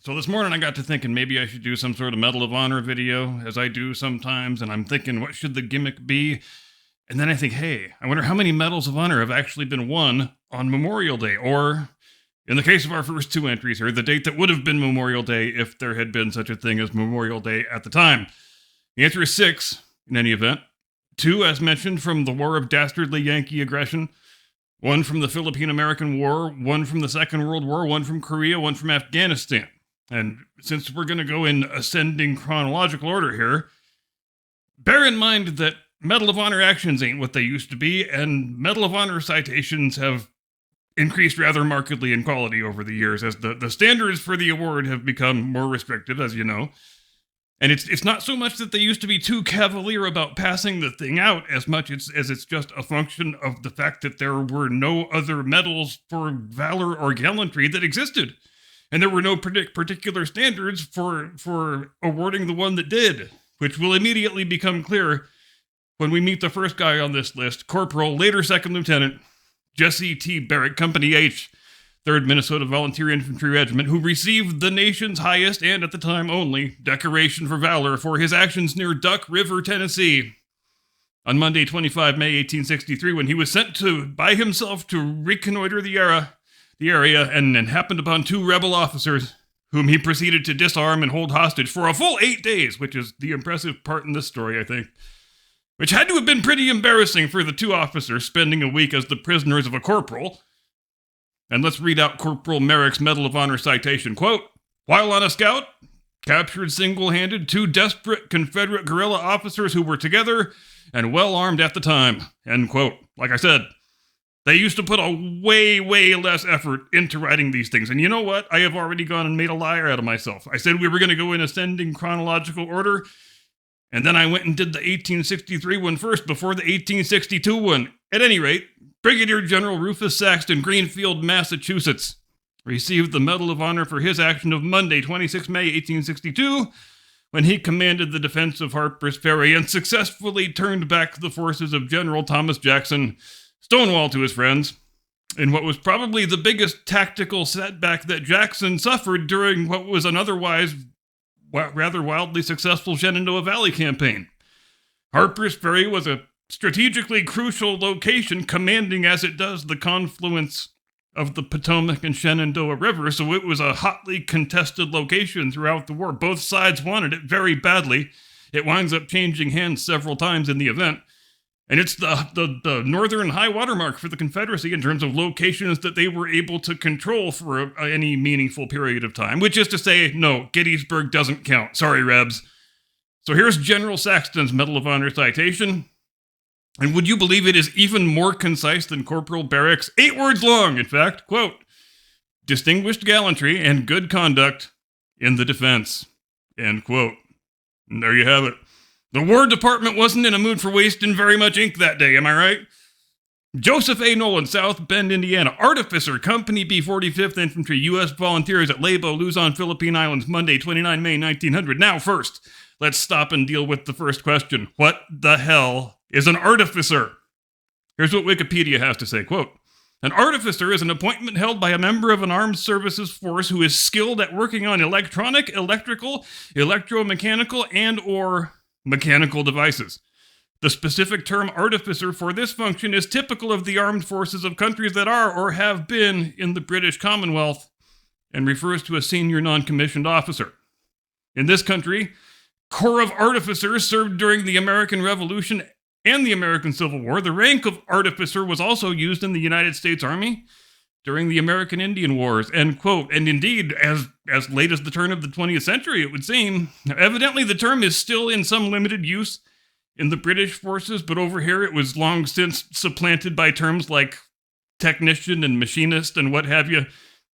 So this morning I got to thinking maybe I should do some sort of Medal of Honor video, as I do sometimes, and I'm thinking, what should the gimmick be? And then I think, hey, I wonder how many Medals of Honor have actually been won on Memorial Day, or, in the case of our first two entries here, the date that would have been Memorial Day if there had been such a thing as Memorial Day at the time. The answer is 6, in any event. 2, as mentioned, from the War of Dastardly Yankee Aggression. 1 from the Philippine-American War, 1 from the Second World War, 1 from Korea, 1 from Afghanistan. And since we're going to go in ascending chronological order here, bear in mind that Medal of Honor actions ain't what they used to be, and Medal of Honor citations have increased rather markedly in quality over the years as the standards for the award have become more restrictive, as you know. And it's not so much that they used to be too cavalier about passing the thing out as much as it's just a function of the fact that there were no other medals for valor or gallantry that existed. And there were no particular standards for awarding the one that did, which will immediately become clear when we meet the first guy on this list, Corporal, later Second Lieutenant, Jesse T. Barrett, Company H, 3rd Minnesota Volunteer Infantry Regiment, who received the nation's highest, and at the time only, decoration for valor for his actions near Duck River, Tennessee, on Monday, 25 May 1863, when he was sent by himself to reconnoiter the area and happened upon 2 rebel officers, whom he proceeded to disarm and hold hostage for a full 8 days, which is the impressive part in this story, I think. Which had to have been pretty embarrassing for the 2 officers spending a week as the prisoners of a corporal. And let's read out Corporal Merrick's Medal of Honor citation. Quote, "While on a scout, captured single-handed 2 desperate Confederate guerrilla officers who were together and well-armed at the time." End quote. Like I said, they used to put a way, way less effort into writing these things. And you know what? I have already gone and made a liar out of myself. I said we were going to go in ascending chronological order, and then I went and did the 1863 one first before the 1862 one. At any rate, Brigadier General Rufus Saxton, Greenfield, Massachusetts, received the Medal of Honor for his action of Monday, 26 May 1862, when he commanded the defense of Harper's Ferry and successfully turned back the forces of General Thomas Jackson, Stonewall to his friends, in what was probably the biggest tactical setback that Jackson suffered during what was an otherwise rather wildly successful Shenandoah Valley campaign. Harper's Ferry was a strategically crucial location, commanding as it does the confluence of the Potomac and Shenandoah River, so it was a hotly contested location throughout the war. Both sides wanted it very badly. It winds up changing hands several times in the event, and it's the northern high watermark for the Confederacy in terms of locations that they were able to control for any meaningful period of time, which is to say, no, Gettysburg doesn't count. Sorry, Rebs. So here's General Saxton's Medal of Honor citation. And would you believe it is even more concise than Corporal Barrick's? 8 words long, in fact. Quote, "Distinguished gallantry and good conduct in the defense." End quote. And there you have it. The War Department wasn't in a mood for wasting very much ink that day, am I right? Joseph A. Nolan, South Bend, Indiana. Artificer, Company B, 45th Infantry, U.S. Volunteers at Lebo, Luzon, Philippine Islands, Monday, 29 May 1900. Now, first, let's stop and deal with the first question. What the hell is an artificer? Here's what Wikipedia has to say, quote, "An artificer is an appointment held by a member of an armed services force who is skilled at working on electronic, electrical, electromechanical, and or mechanical devices. The specific term artificer for this function is typical of the armed forces of countries that are or have been in the British Commonwealth and refers to a senior non-commissioned officer. In this country, Corps of Artificers served during the American Revolution and the American Civil War. The rank of artificer was also used in the United States Army during the American Indian Wars," end quote. And indeed, as late as the turn of the 20th century, it would seem. Evidently, the term is still in some limited use in the British forces, but over here it was long since supplanted by terms like technician and machinist and what have you.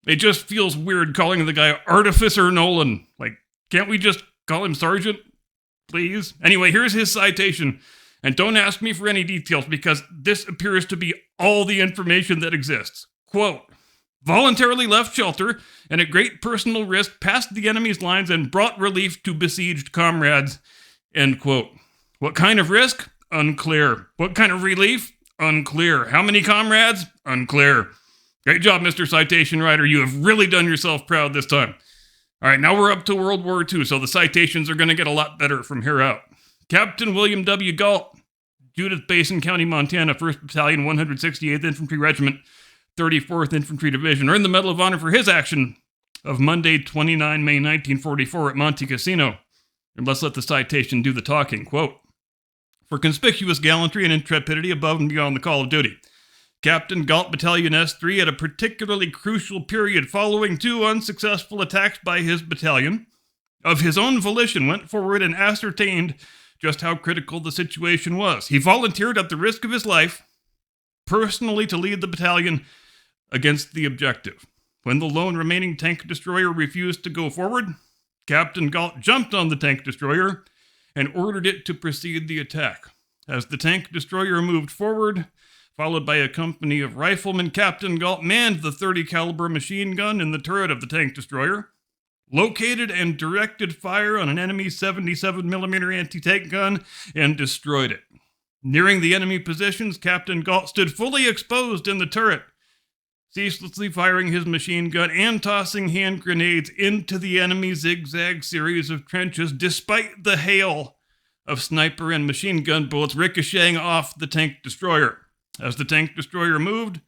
It just feels weird calling the guy Artificer Nolan. Like, can't we just call him Sergeant, please? Anyway, here's his citation. And don't ask me for any details because this appears to be all the information that exists. Quote, "Voluntarily left shelter and at great personal risk passed the enemy's lines and brought relief to besieged comrades." End quote. What kind of risk? Unclear. What kind of relief? Unclear. How many comrades? Unclear. Great job, Mr. Citation Writer. You have really done yourself proud this time. All right, now we're up to World War II, so the citations are going to get a lot better from here out. Captain William W. Galt, Judith Basin County, Montana, 1st Battalion, 168th Infantry Regiment, 34th Infantry Division, earned the Medal of Honor for his action of Monday, 29 May 1944 at Monte Cassino. And let's let the citation do the talking. Quote, "For conspicuous gallantry and intrepidity above and beyond the call of duty, Captain Galt Battalion S3 at a particularly crucial period following 2 unsuccessful attacks by his battalion, of his own volition went forward and ascertained just how critical the situation was. He volunteered at the risk of his life personally to lead the battalion against the objective. When the lone remaining tank destroyer refused to go forward, Captain Galt jumped on the tank destroyer and ordered it to precede the attack. As the tank destroyer moved forward, followed by a company of riflemen, Captain Galt manned the .30 caliber machine gun in the turret of the tank destroyer, located and directed fire on an enemy 77mm anti-tank gun, and destroyed it. Nearing the enemy positions, Captain Galt stood fully exposed in the turret, ceaselessly firing his machine gun and tossing hand grenades into the enemy zigzag series of trenches, despite the hail of sniper and machine gun bullets ricocheting off the tank destroyer. As the tank destroyer moved,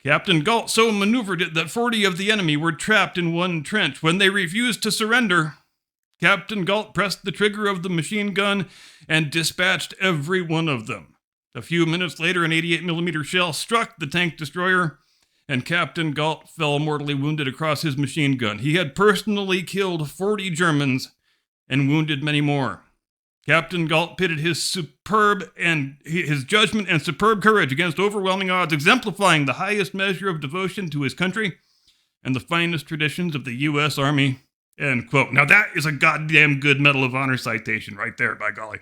Captain Galt so maneuvered it that 40 of the enemy were trapped in one trench. When they refused to surrender, Captain Galt pressed the trigger of the machine gun and dispatched every one of them. A few minutes later, an 88mm shell struck the tank destroyer, and Captain Galt fell mortally wounded across his machine gun. He had personally killed 40 Germans and wounded many more. Captain Galt pitted his judgment and superb courage against overwhelming odds, exemplifying the highest measure of devotion to his country and the finest traditions of the U.S. Army." End quote. Now that is a goddamn good Medal of Honor citation right there, by golly.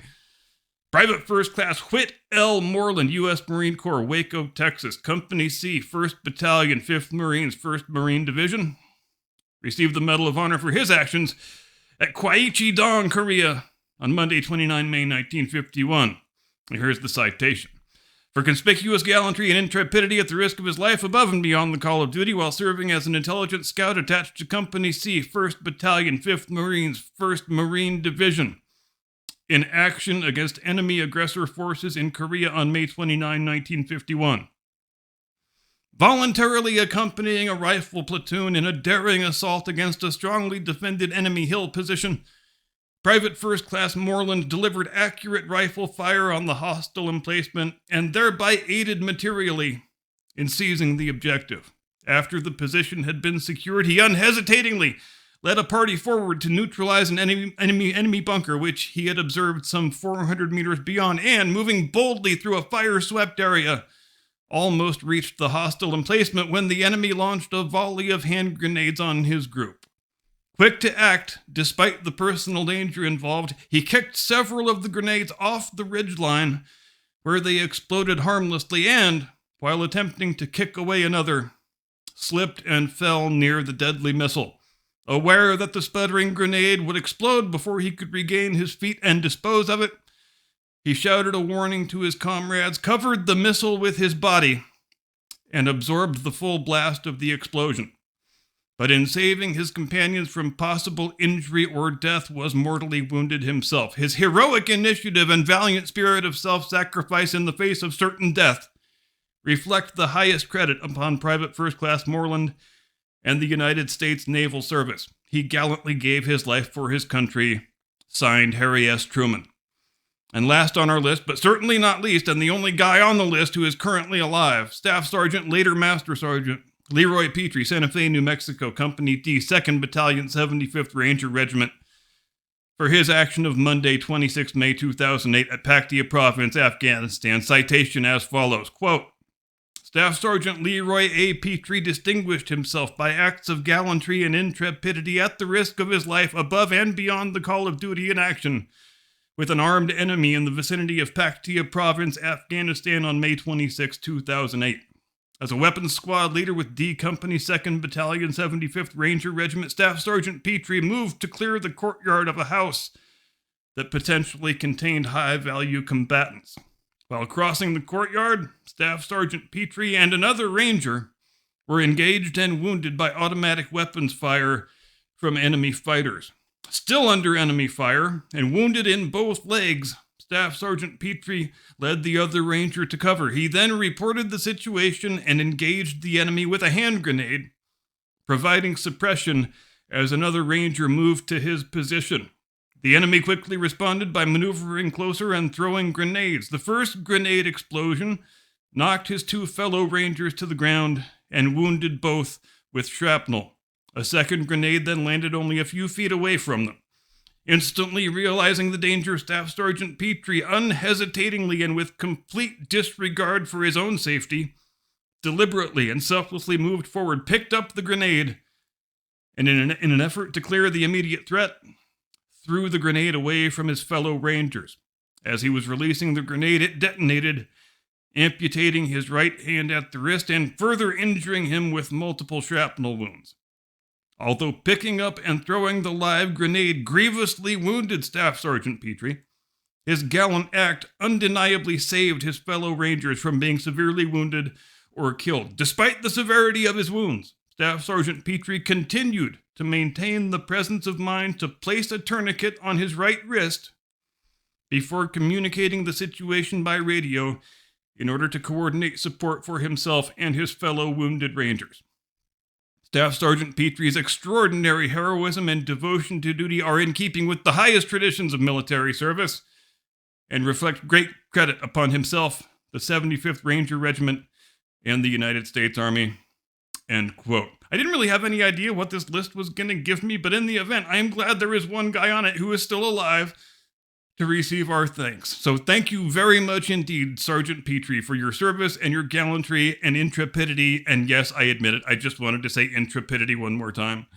Private First Class Whit L. Moreland, U.S. Marine Corps, Waco, Texas, Company C, 1st Battalion, 5th Marines, 1st Marine Division, received the Medal of Honor for his actions at Gwacheidong, Korea, on Monday, 29 May 1951. And here's the citation. "For conspicuous gallantry and intrepidity at the risk of his life above and beyond the call of duty while serving as an intelligence scout attached to Company C, 1st Battalion, 5th Marines, 1st Marine Division, in action against enemy aggressor forces in Korea on May 29, 1951. Voluntarily accompanying a rifle platoon in a daring assault against a strongly defended enemy hill position, Private First Class Moreland delivered accurate rifle fire on the hostile emplacement and thereby aided materially in seizing the objective. After the position had been secured, he unhesitatingly led a party forward to neutralize an enemy bunker, which he had observed some 400 meters beyond, and, moving boldly through a fire-swept area, almost reached the hostile emplacement when the enemy launched a volley of hand grenades on his group. Quick to act, despite the personal danger involved, he kicked several of the grenades off the ridgeline, where they exploded harmlessly, and, while attempting to kick away another, slipped and fell near the deadly missile. Aware that the sputtering grenade would explode before he could regain his feet and dispose of it, he shouted a warning to his comrades, covered the missile with his body, and absorbed the full blast of the explosion. But in saving his companions from possible injury or death, was mortally wounded himself. His heroic initiative and valiant spirit of self-sacrifice in the face of certain death reflect the highest credit upon Private First Class Moreland and the United States Naval Service. He gallantly gave his life for his country. Signed, Harry S. Truman. And last on our list, but certainly not least, and the only guy on the list who is currently alive, Staff Sergeant, later Master Sergeant, Leroy Petrie, Santa Fe, New Mexico, Company D, 2nd Battalion, 75th Ranger Regiment, for his action of Monday, 26 May 2008 at Paktia Province, Afghanistan. Citation as follows, quote, "Staff Sergeant Leroy A. Petrie distinguished himself by acts of gallantry and intrepidity at the risk of his life above and beyond the call of duty in action with an armed enemy in the vicinity of Paktia Province, Afghanistan on May 26, 2008. As a weapons squad leader with D Company 2nd Battalion 75th Ranger Regiment, Staff Sergeant Petrie moved to clear the courtyard of a house that potentially contained high-value combatants. While crossing the courtyard, Staff Sergeant Petrie and another ranger were engaged and wounded by automatic weapons fire from enemy fighters. Still under enemy fire and wounded in both legs, Staff Sergeant Petrie led the other ranger to cover. He then reported the situation and engaged the enemy with a hand grenade, providing suppression as another ranger moved to his position. The enemy quickly responded by maneuvering closer and throwing grenades. The first grenade explosion knocked his two fellow rangers to the ground and wounded both with shrapnel. A second grenade then landed only a few feet away from them. Instantly realizing the danger, Staff Sergeant Petrie, unhesitatingly and with complete disregard for his own safety, deliberately and selflessly moved forward, picked up the grenade, and in an effort to clear the immediate threat, threw the grenade away from his fellow rangers. As he was releasing the grenade, it detonated, amputating his right hand at the wrist and further injuring him with multiple shrapnel wounds. Although picking up and throwing the live grenade grievously wounded Staff Sergeant Petrie, his gallant act undeniably saved his fellow rangers from being severely wounded or killed. Despite the severity of his wounds, Staff Sergeant Petrie continued to maintain the presence of mind to place a tourniquet on his right wrist before communicating the situation by radio in order to coordinate support for himself and his fellow wounded rangers. Staff Sergeant Petrie's extraordinary heroism and devotion to duty are in keeping with the highest traditions of military service and reflect great credit upon himself, the 75th Ranger Regiment, and the United States Army." End quote. I didn't really have any idea what this list was going to give me, but in the event, I am glad there is one guy on it who is still alive to receive our thanks. So thank you very much indeed, Sergeant Petrie, for your service and your gallantry and intrepidity. And yes, I admit it, I just wanted to say intrepidity one more time.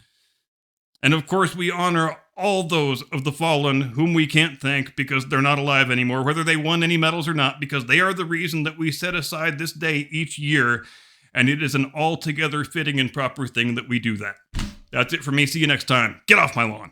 And of course, we honor all those of the fallen whom we can't thank because they're not alive anymore, whether they won any medals or not, because they are the reason that we set aside this day each year. And it is an altogether fitting and proper thing that we do that. That's it for me. See you next time. Get off my lawn.